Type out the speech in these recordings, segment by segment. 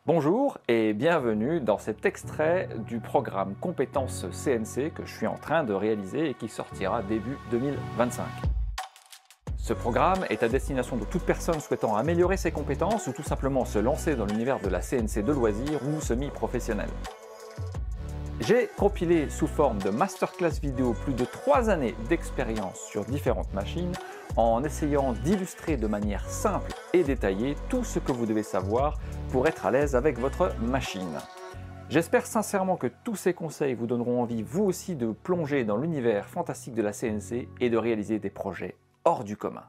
Bonjour et bienvenue dans cet extrait du programme Compétences CNC que je suis en train de réaliser et qui sortira début 2025. Ce programme est à destination de toute personne souhaitant améliorer ses compétences ou tout simplement se lancer dans l'univers de la CNC de loisirs ou semi-professionnel. J'ai compilé sous forme de masterclass vidéo plus de 3 années d'expérience sur différentes machines en essayant d'illustrer de manière simple et détaillée tout ce que vous devez savoir pour être à l'aise avec votre machine. J'espère sincèrement que tous ces conseils vous donneront envie vous aussi de plonger dans l'univers fantastique de la CNC et de réaliser des projets hors du commun.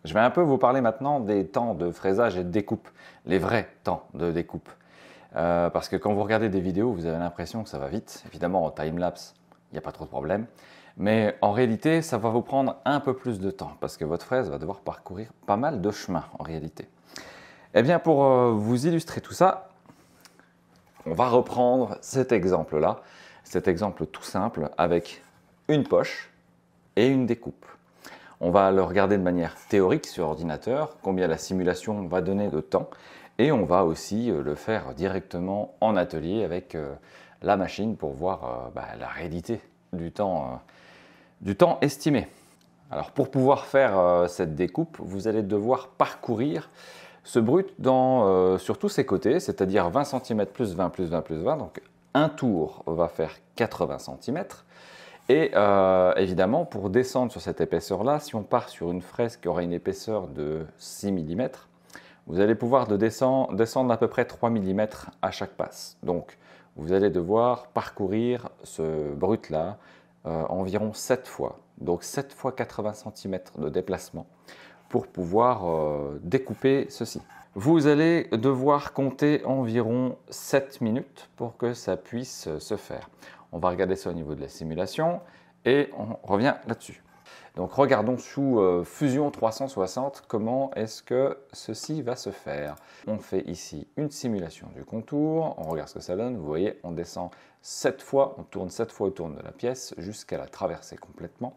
Je vais un peu vous parler maintenant des temps de fraisage et de découpe, les vrais temps de découpe. Parce que quand vous regardez des vidéos, vous avez l'impression que ça va vite. Évidemment, en time-lapse, il n'y a pas trop de problème. Mais en réalité, ça va vous prendre un peu plus de temps parce que votre fraise va devoir parcourir pas mal de chemin en réalité. Eh bien, pour vous illustrer tout ça, on va reprendre cet exemple-là, cet exemple tout simple avec une poche et une découpe. On va le regarder de manière théorique sur ordinateur, combien la simulation va donner de temps, et on va aussi le faire directement en atelier avec la machine pour voir la réalité du temps estimé. Alors pour pouvoir faire cette découpe, vous allez devoir parcourir ce brut sur tous ses côtés, c'est-à-dire 20 cm plus 20 plus 20 plus 20, donc un tour va faire 80 cm. Et évidemment, pour descendre sur cette épaisseur-là, si on part sur une fraise qui aura une épaisseur de 6 mm, vous allez pouvoir descendre à peu près 3 mm à chaque passe. Donc, vous allez devoir parcourir ce brut-là environ 7 fois. Donc, 7 fois 80 cm de déplacement pour pouvoir découper ceci. Vous allez devoir compter environ 7 minutes pour que ça puisse se faire. On va regarder ça au niveau de la simulation et on revient là-dessus. Donc regardons sous Fusion 360 comment est-ce que ceci va se faire. On fait ici une simulation du contour, on regarde ce que ça donne. Vous voyez, on descend 7 fois, on tourne 7 fois autour de la pièce jusqu'à la traverser complètement.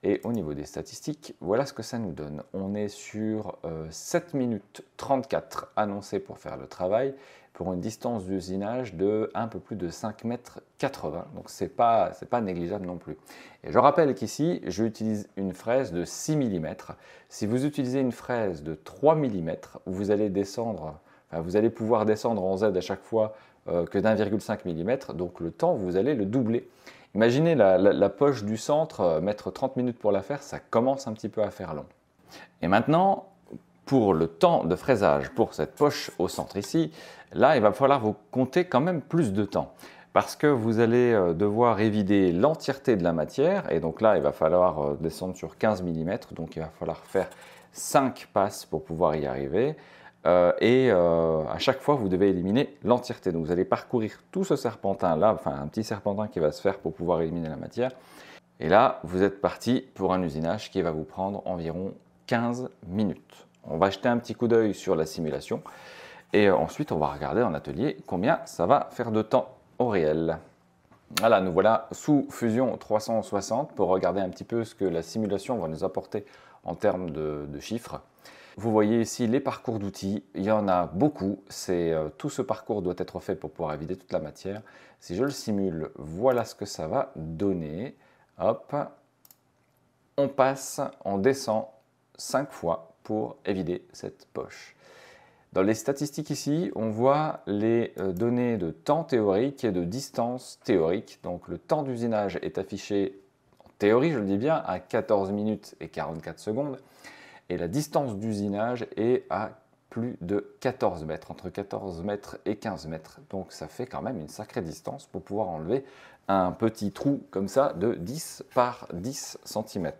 Et au niveau des statistiques, voilà ce que ça nous donne. On est sur 7 minutes 34 annoncées pour faire le travail, pour une distance d'usinage de un peu plus de 5,80 mètres. Donc c'est pas négligeable non plus. Et je rappelle qu'ici, j'utilise une fraise de 6 mm. Si vous utilisez une fraise de 3 mm, vous allez pouvoir descendre en Z à chaque fois que d'1,5 mm. Donc le temps, vous allez le doubler. Imaginez la poche du centre, mettre 30 minutes pour la faire, ça commence un petit peu à faire long. Et maintenant, pour le temps de fraisage, pour cette poche au centre ici, là, il va falloir vous compter quand même plus de temps. Parce que vous allez devoir évider l'entièreté de la matière. Et donc là, il va falloir descendre sur 15 mm. Donc il va falloir faire 5 passes pour pouvoir y arriver. À chaque fois, vous devez éliminer l'entièreté. Donc vous allez parcourir tout ce serpentin-là, enfin un petit serpentin qui va se faire pour pouvoir éliminer la matière. Et là, vous êtes parti pour un usinage qui va vous prendre environ 15 minutes. On va jeter un petit coup d'œil sur la simulation. Et ensuite, on va regarder en atelier combien ça va faire de temps au réel. Voilà, nous voilà sous Fusion 360 pour regarder un petit peu ce que la simulation va nous apporter en termes de chiffres. Vous voyez ici les parcours d'outils, il y en a beaucoup. Tout ce parcours doit être fait pour pouvoir évider toute la matière. Si je le simule, voilà ce que ça va donner. Hop, on descend 5 fois pour évider cette poche. Dans les statistiques ici, on voit les données de temps théorique et de distance théorique. Donc le temps d'usinage est affiché, en théorie je le dis bien, à 14 minutes et 44 secondes. Et la distance d'usinage est à plus de 14 mètres, entre 14 mètres et 15 mètres. Donc ça fait quand même une sacrée distance pour pouvoir enlever un petit trou comme ça de 10 par 10 cm.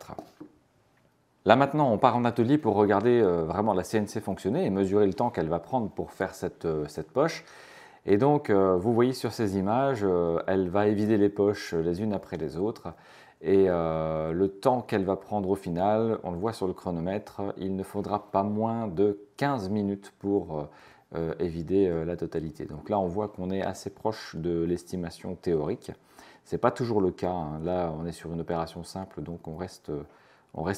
Là maintenant, on part en atelier pour regarder vraiment la CNC fonctionner et mesurer le temps qu'elle va prendre pour faire cette poche. Et donc, vous voyez sur ces images, elle va évider les poches les unes après les autres. Et le temps qu'elle va prendre au final, on le voit sur le chronomètre, il ne faudra pas moins de 15 minutes pour évider la totalité. Donc là, on voit qu'on est assez proche de l'estimation théorique. Ce n'est pas toujours le cas, hein. Là, on est sur une opération simple, donc on reste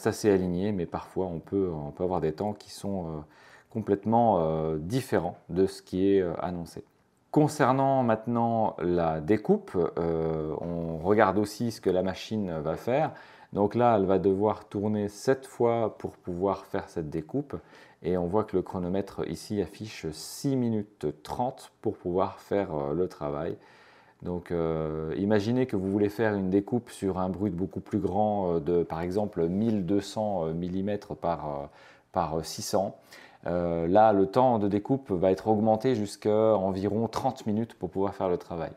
assez aligné, mais parfois on peut avoir des temps qui sont complètement différents de ce qui est annoncé. Concernant maintenant la découpe, on regarde aussi ce que la machine va faire. Donc là, elle va devoir tourner 7 fois pour pouvoir faire cette découpe. Et on voit que le chronomètre ici affiche 6 minutes 30 pour pouvoir faire le travail. Donc imaginez que vous voulez faire une découpe sur un brut beaucoup plus grand de par exemple 1200 mm par 600. Là, le temps de découpe va être augmenté jusqu'à environ 30 minutes pour pouvoir faire le travail.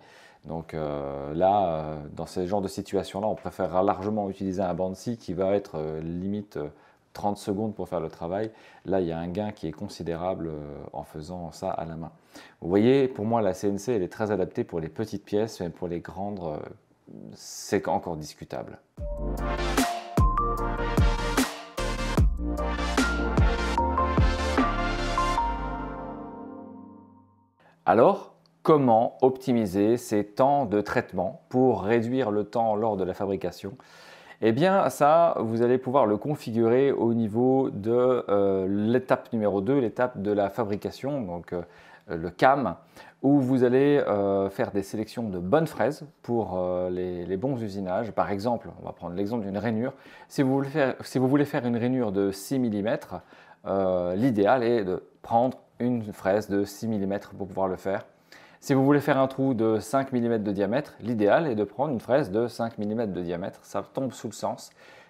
Donc là, dans ce genre de situation-là, on préférera largement utiliser un Bansi qui va être limite 30 secondes pour faire le travail. Là, il y a un gain qui est considérable en faisant ça à la main. Vous voyez, pour moi, la CNC, elle est très adaptée pour les petites pièces, mais pour les grandes, c'est encore discutable. Alors, comment optimiser ces temps de traitement pour réduire le temps lors de la fabrication? Eh bien, ça, vous allez pouvoir le configurer au niveau de l'étape numéro 2, l'étape de la fabrication, donc le CAM, où vous allez faire des sélections de bonnes fraises pour les bons usinages. Par exemple, on va prendre l'exemple d'une rainure. Si vous voulez faire une rainure de 6 mm, l'idéal est de prendre une fraise de 6 mm pour pouvoir le faire. Si vous voulez faire un trou de 5 mm de diamètre, l'idéal est de prendre une fraise de 5 mm de diamètre. Ça tombe sous le sens.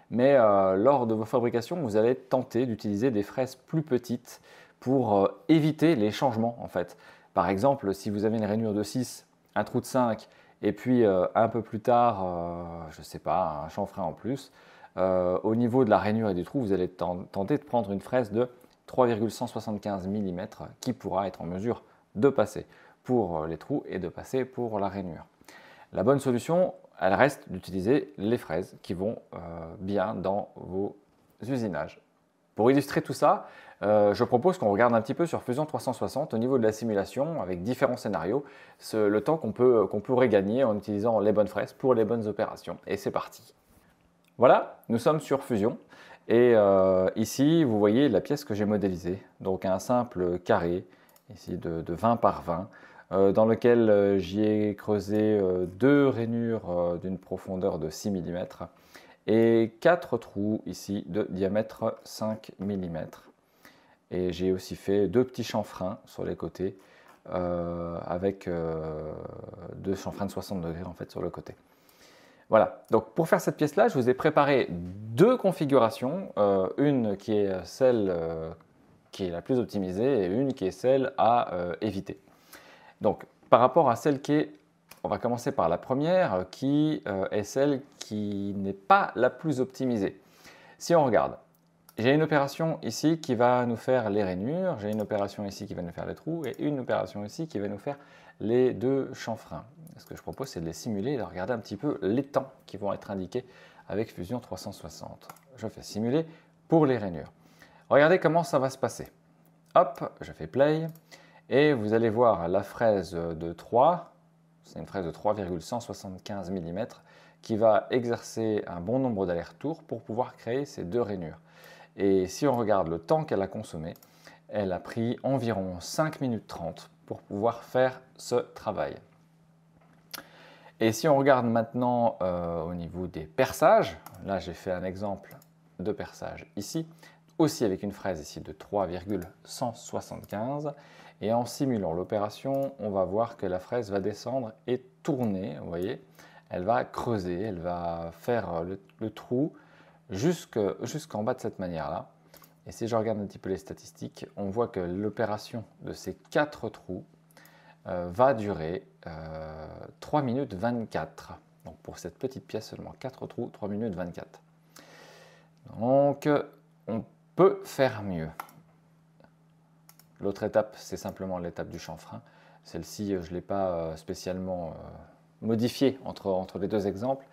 Mais lors de vos fabrications, vous allez tenter d'utiliser des fraises plus petites pour éviter les changements en fait. Par exemple, si vous avez une rainure de 6, un trou de 5 et puis un peu plus tard, je ne sais pas, un chanfrein en plus, au niveau de la rainure et du trou, vous allez tenter de prendre une fraise de 3,175 mm qui pourra être en mesure de passer pour les trous et de passer pour la rainure. La bonne solution, elle reste d'utiliser les fraises qui vont bien dans vos usinages. Pour illustrer tout ça, je propose qu'on regarde un petit peu sur Fusion 360 au niveau de la simulation avec différents scénarios, le temps qu'on pourrait gagner en utilisant les bonnes fraises pour les bonnes opérations. Et c'est parti. Voilà, nous sommes sur Fusion. Et ici, vous voyez la pièce que j'ai modélisée. Donc un simple carré, ici de 20 par 20, dans lequel j'y ai creusé 2 rainures d'une profondeur de 6 mm et 4 trous ici de diamètre 5 mm. Et j'ai aussi fait 2 petits chanfreins sur les côtés avec 2 chanfreins de 60 degrés en fait sur le côté. Voilà, donc pour faire cette pièce-là, je vous ai préparé 2 configurations, une qui est celle qui est la plus optimisée et une qui est celle à éviter. Donc par rapport à celle qui est, on va commencer par la première qui est celle qui n'est pas la plus optimisée. Si on regarde, j'ai une opération ici qui va nous faire les rainures, j'ai une opération ici qui va nous faire les trous et une opération ici qui va nous faire les 2 chanfreins. Ce que je propose, c'est de les simuler et de regarder un petit peu les temps qui vont être indiqués avec Fusion 360. Je fais simuler pour les rainures. Regardez comment ça va se passer. Hop, je fais play et vous allez voir la fraise de 3, c'est une fraise de 3,175 mm qui va exercer un bon nombre d'allers-retours pour pouvoir créer ces 2 rainures. Et si on regarde le temps qu'elle a consommé, elle a pris environ 5 minutes 30 pour pouvoir faire ce travail. Et si on regarde maintenant au niveau des perçages, là j'ai fait un exemple de perçage ici, aussi avec une fraise ici de 3,175 et en simulant l'opération, on va voir que la fraise va descendre et tourner, vous voyez, elle va creuser, elle va faire le trou jusqu'en bas de cette manière-là. Et si je regarde un petit peu les statistiques, on voit que l'opération de ces 4 trous va durer 3 minutes 24. Donc pour cette petite pièce seulement, 4 trous, 3 minutes 24. Donc on peut faire mieux. L'autre étape, c'est simplement l'étape du chanfrein. Celle-ci, je ne l'ai pas spécialement modifiée entre les 2 exemples.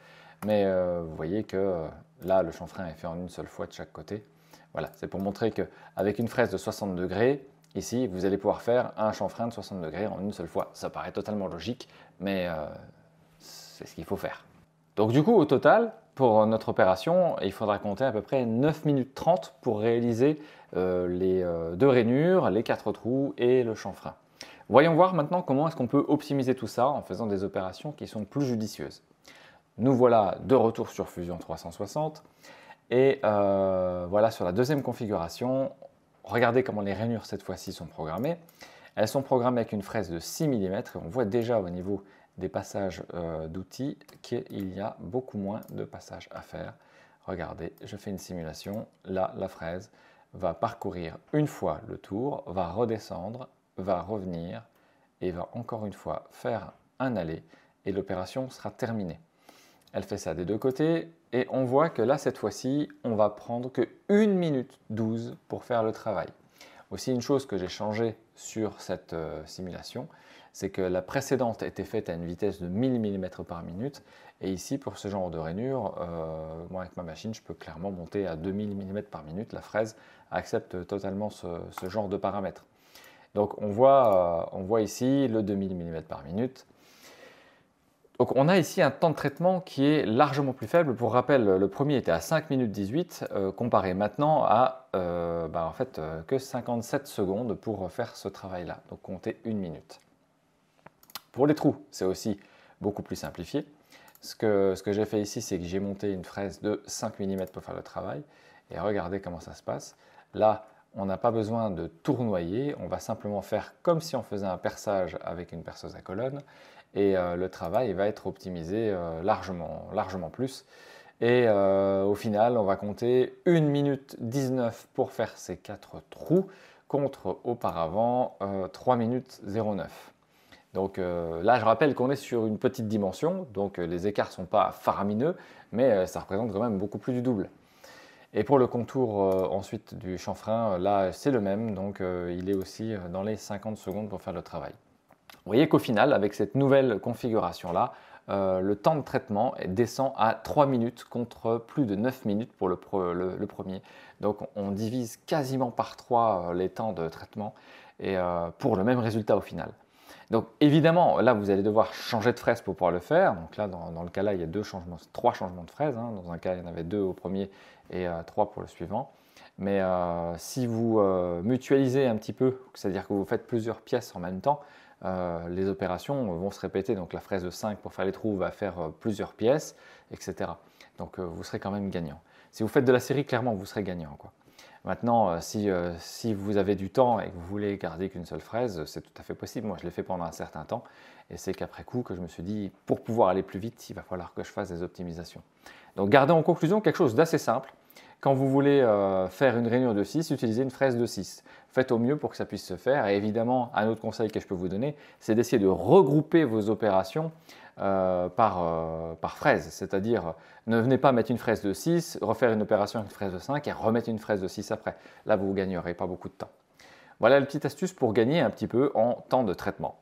mais vous voyez que là, le chanfrein est fait en une seule fois de chaque côté. Voilà, c'est pour montrer qu'avec une fraise de 60 degrés, ici, vous allez pouvoir faire un chanfrein de 60 degrés en une seule fois. Ça paraît totalement logique, mais c'est ce qu'il faut faire. Donc du coup, au total, pour notre opération, il faudra compter à peu près 9 minutes 30 pour réaliser les 2 rainures, les 4 trous et le chanfrein. Voyons voir maintenant comment est-ce qu'on peut optimiser tout ça en faisant des opérations qui sont plus judicieuses. Nous voilà de retour sur Fusion 360 et voilà sur la deuxième configuration. Regardez comment les rainures cette fois-ci sont programmées. Elles sont programmées avec une fraise de 6 mm et on voit déjà au niveau des passages d'outils qu'il y a beaucoup moins de passages à faire. Regardez, je fais une simulation. Là, la fraise va parcourir une fois le tour, va redescendre, va revenir et va encore une fois faire un aller et l'opération sera terminée. Elle fait ça des deux côtés et on voit que là, cette fois-ci, on va prendre que 1 minute 12 pour faire le travail. Aussi, une chose que j'ai changé sur cette simulation, c'est que la précédente était faite à une vitesse de 1000 mm par minute et ici, pour ce genre de rainure, moi avec ma machine, je peux clairement monter à 2000 mm par minute. La fraise accepte totalement ce genre de paramètres. Donc on voit ici le 2000 mm par minute. Donc on a ici un temps de traitement qui est largement plus faible. Pour rappel, le premier était à 5 minutes 18, comparé maintenant à en fait, que 57 secondes pour faire ce travail-là. Donc comptez 1 minute. Pour les trous, c'est aussi beaucoup plus simplifié. Ce que j'ai fait ici, c'est que j'ai monté une fraise de 5 mm pour faire le travail. Et regardez comment ça se passe. Là, on n'a pas besoin de tournoyer, on va simplement faire comme si on faisait un perçage avec une perceuse à colonne et le travail va être optimisé largement plus. Et au final, on va compter 1 minute 19 pour faire ces 4 trous contre auparavant 3 minutes 09. Donc là, je rappelle qu'on est sur une petite dimension, donc les écarts ne sont pas faramineux, mais ça représente quand même beaucoup plus du double. Et pour le contour ensuite du chanfrein, là c'est le même, donc il est aussi dans les 50 secondes pour faire le travail. Vous voyez qu'au final, avec cette nouvelle configuration-là, le temps de traitement descend à 3 minutes contre plus de 9 minutes pour le premier. Donc on divise quasiment par 3 les temps de traitement et pour le même résultat au final. Donc évidemment, là vous allez devoir changer de fraise pour pouvoir le faire. Donc là, dans le cas là, il y a 3 changements de fraise. Hein. Dans un cas, il y en avait 2 au premier et 3 pour le suivant. Mais si vous mutualisez un petit peu, c'est-à-dire que vous faites plusieurs pièces en même temps, les opérations vont se répéter. Donc la fraise de 5 pour faire les trous va faire plusieurs pièces, etc. Donc vous serez quand même gagnant. Si vous faites de la série, clairement, vous serez gagnant, quoi. Maintenant, si vous avez du temps et que vous voulez garder qu'une seule fraise, c'est tout à fait possible. Moi, je l'ai fait pendant un certain temps et c'est qu'après coup que je me suis dit, pour pouvoir aller plus vite, il va falloir que je fasse des optimisations. Donc, gardez en conclusion quelque chose d'assez simple. Quand vous voulez faire une rainure de 6, utilisez une fraise de 6. Faites au mieux pour que ça puisse se faire. Et évidemment, un autre conseil que je peux vous donner, c'est d'essayer de regrouper vos opérations par fraise. C'est-à-dire, ne venez pas mettre une fraise de 6, refaire une opération avec une fraise de 5 et remettre une fraise de 6 après. Là, vous ne gagnerez pas beaucoup de temps. Voilà la petite astuce pour gagner un petit peu en temps de traitement.